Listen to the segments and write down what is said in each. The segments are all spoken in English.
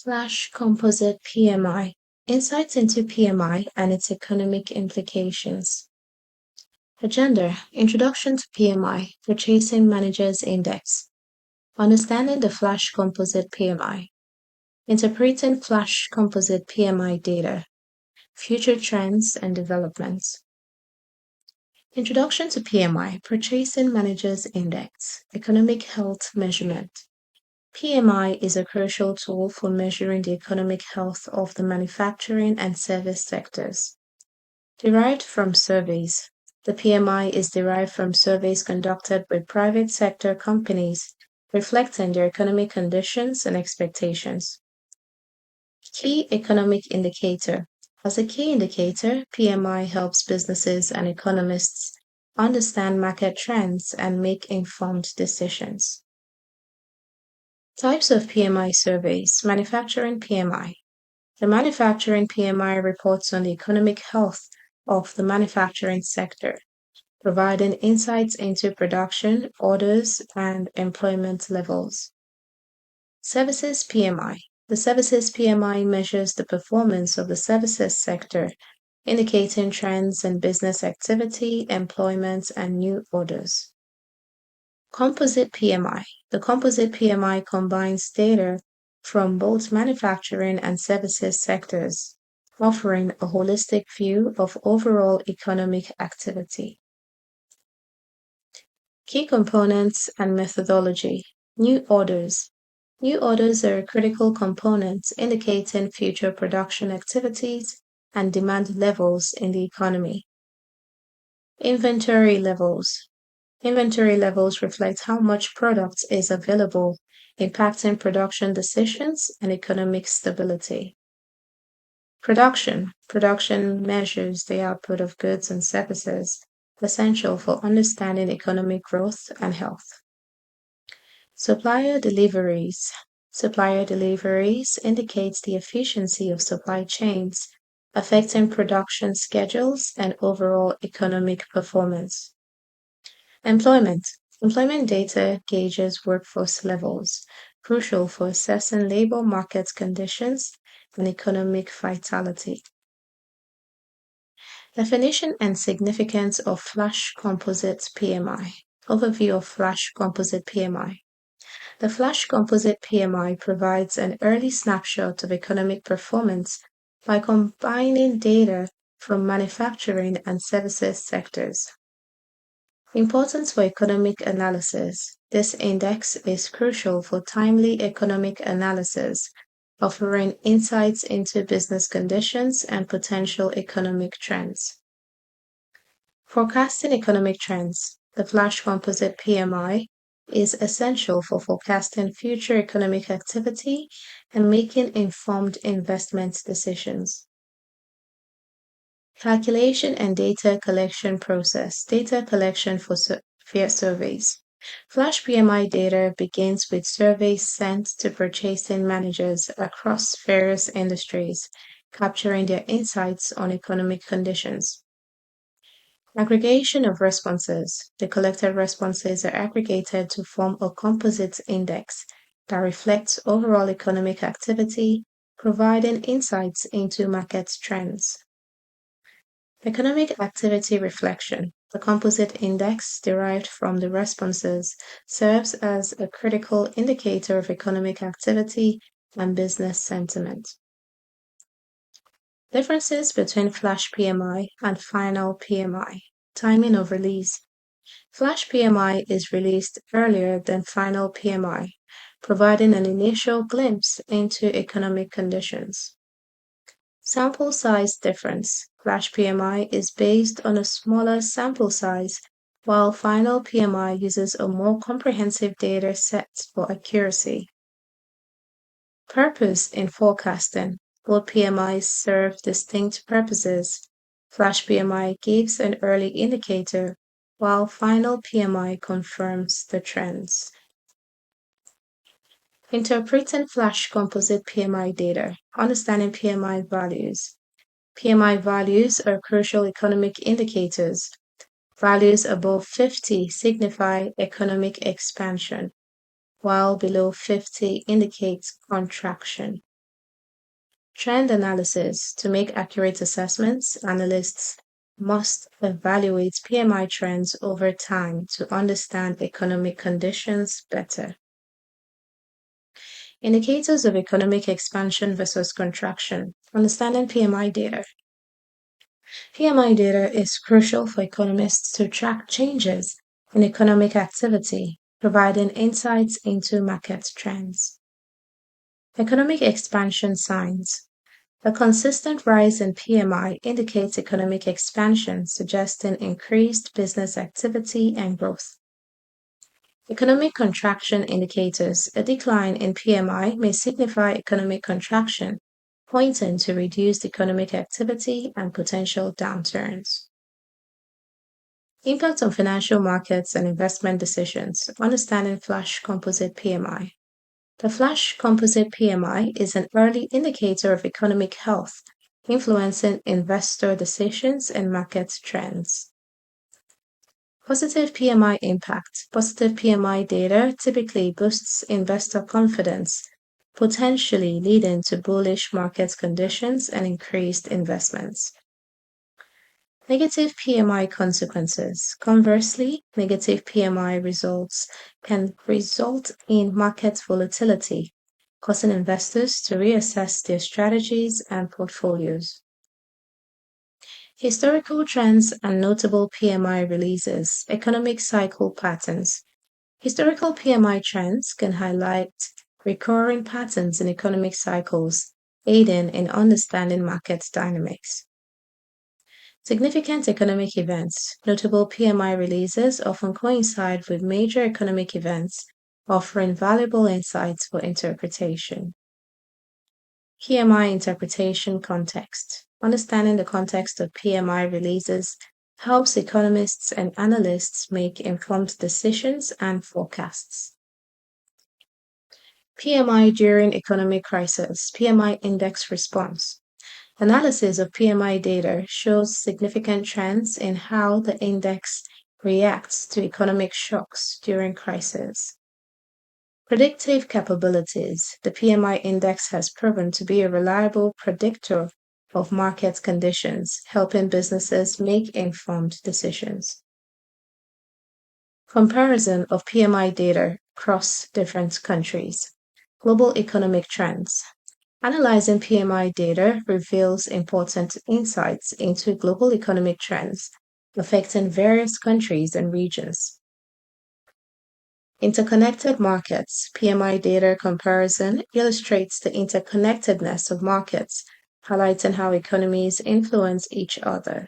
Flash Composite PMI Insights into PMI and its economic implications. Agenda Introduction to PMI Purchasing Managers Index. Understanding the Flash Composite PMI. Interpreting Flash Composite PMI data. Future trends and developments. Introduction to PMI Purchasing Managers Index. Economic Health Measurement. PMI is a crucial tool for measuring the economic health of the manufacturing and service sectors. Derived from surveys. The PMI is derived from surveys conducted by private sector companies reflecting their economic conditions and expectations. Key economic indicator. As a key indicator, PMI helps businesses and economists understand market trends and make informed decisions. Types of PMI surveys. Manufacturing PMI. The manufacturing PMI reports on the economic health of the manufacturing sector, providing insights into production, orders, and employment levels. Services PMI. The services PMI measures the performance of the services sector, indicating trends in business activity, employment, and new orders. Composite PMI. The composite PMI combines data from both manufacturing and services sectors, offering a holistic view of overall economic activity. Key components and methodology. New orders. New orders are a critical component indicating future production activities and demand levels in the economy. Inventory levels. Inventory levels reflect how much product is available, impacting production decisions and economic stability. Production. Production measures the output of goods and services, essential for understanding economic growth and health. Supplier deliveries. Supplier deliveries indicates the efficiency of supply chains, affecting production schedules and overall economic performance. Employment. Employment data gauges workforce levels, crucial for assessing labor market conditions and economic vitality. Definition and significance of Flash Composite PMI. Overview of Flash Composite PMI. The Flash Composite PMI provides an early snapshot of economic performance by combining data from manufacturing and services sectors. Importance for economic analysis. This index is crucial for timely economic analysis, offering insights into business conditions and potential economic trends. Forecasting economic trends. The Flash Composite PMI is essential for forecasting future economic activity and making informed investment decisions. Calculation and data collection process. Data collection for surveys. Flash PMI data begins with surveys sent to purchasing managers across various industries, capturing their insights on economic conditions. Aggregation of responses. The collected responses are aggregated to form a composite index that reflects overall economic activity, providing insights into market trends. Economic activity reflection. The composite index derived from the responses serves as a critical indicator of economic activity and business sentiment. Differences between Flash PMI and Final PMI. Timing of release. Flash PMI is released earlier than Final PMI, providing an initial glimpse into economic conditions. Sample size difference. Flash PMI is based on a smaller sample size, while Final PMI uses a more comprehensive data set for accuracy. Purpose in forecasting. Both PMIs serve distinct purposes. Flash PMI gives an early indicator, while Final PMI confirms the trends. Interpreting Flash Composite PMI data. Understanding PMI values. PMI values are crucial economic indicators. Values above 50 signify economic expansion, while below 50 indicates contraction. Trend analysis. To make accurate assessments, analysts must evaluate PMI trends over time to understand economic conditions better. Indicators of economic expansion versus contraction. Understanding PMI data. PMI data is crucial for economists to track changes in economic activity, providing insights into market trends. Economic expansion signs. A consistent rise in PMI indicates economic expansion, suggesting increased business activity and growth. Economic contraction indicators. A decline in PMI may signify economic contraction, pointing to reduced economic activity and potential downturns. Impact on financial markets and investment decisions. Understanding Flash Composite PMI. The Flash Composite PMI is an early indicator of economic health, influencing investor decisions and market trends. Positive PMI impact. Positive PMI data typically boosts investor confidence, potentially leading to bullish market conditions and increased investments. Negative PMI consequences. Conversely, negative PMI results can result in market volatility, causing investors to reassess their strategies and portfolios. Historical trends and notable PMI releases. Economic cycle patterns. Historical PMI trends can highlight recurring patterns in economic cycles, aiding in understanding market dynamics. Significant economic events. Notable PMI releases often coincide with major economic events, offering valuable insights for interpretation. PMI interpretation context. Understanding the context of PMI releases helps economists and analysts make informed decisions and forecasts. PMI during economic crisis. PMI index response. Analysis of PMI data shows significant trends in how the index reacts to economic shocks during crisis. Predictive capabilities. The PMI index has proven to be a reliable predictor of market conditions, helping businesses make informed decisions. Comparison of PMI data across different countries. Global economic trends. Analyzing PMI data reveals important insights into global economic trends affecting various countries and regions. Interconnected markets. PMI data comparison illustrates the interconnectedness of markets, highlighting how economies influence each other.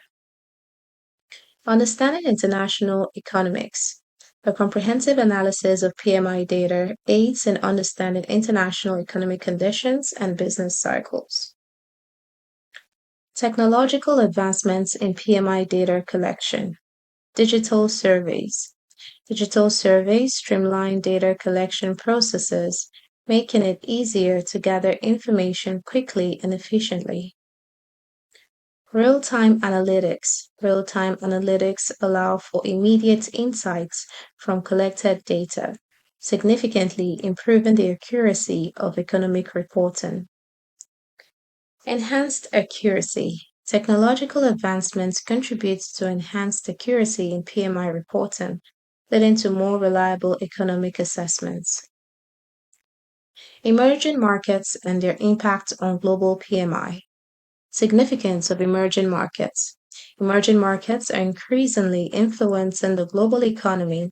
Understanding international economics. A comprehensive analysis of PMI data aids in understanding international economic conditions and business cycles. Technological advancements in PMI data collection. Digital surveys. Digital surveys streamline data collection processes, making it easier to gather information quickly and efficiently. Real-time analytics. Real-time analytics allow for immediate insights from collected data, significantly improving the accuracy of economic reporting. Enhanced accuracy. Technological advancements contribute to enhanced accuracy in PMI reporting, leading to more reliable economic assessments. Emerging markets and their impact on global PMI. Significance of emerging markets. Emerging markets are increasingly influencing the global economy,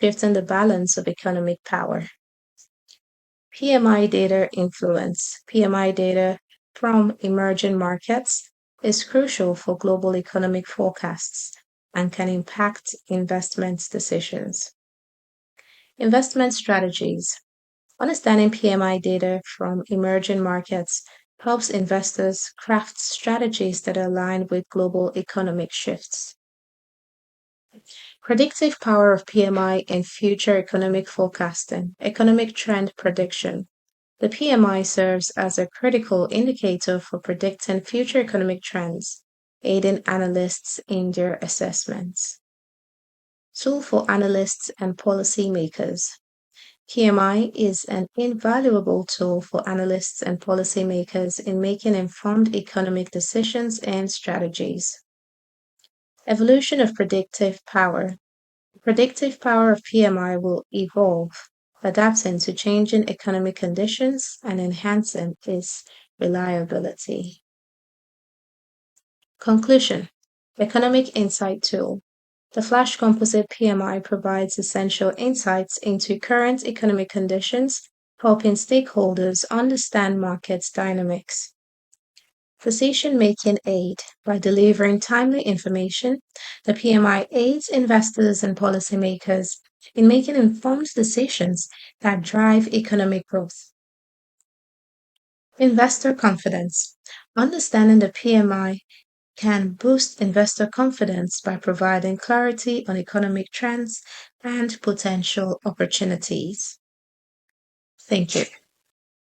shifting the balance of economic power. PMI data influence. PMI data from emerging markets is crucial for global economic forecasts and can impact investment decisions. Investment strategies. Understanding PMI data from emerging markets helps investors craft strategies that align with global economic shifts. Predictive power of PMI in future economic forecasting. Economic trend prediction. The PMI serves as a critical indicator for predicting future economic trends, aiding analysts in their assessments. Tool for analysts and policymakers. PMI is an invaluable tool for analysts and policymakers in making informed economic decisions and strategies. Evolution of predictive power. Predictive power of PMI will evolve, adapting to changing economic conditions and enhancing its reliability. Conclusion. Economic Insight Tool. The Flash Composite PMI provides essential insights into current economic conditions, helping stakeholders understand market dynamics. Decision-making aid. By delivering timely information, the PMI aids investors and policymakers in making informed decisions that drive economic growth. Investor confidence. Understanding the PMI can boost investor confidence by providing clarity on economic trends and potential opportunities. Thank you.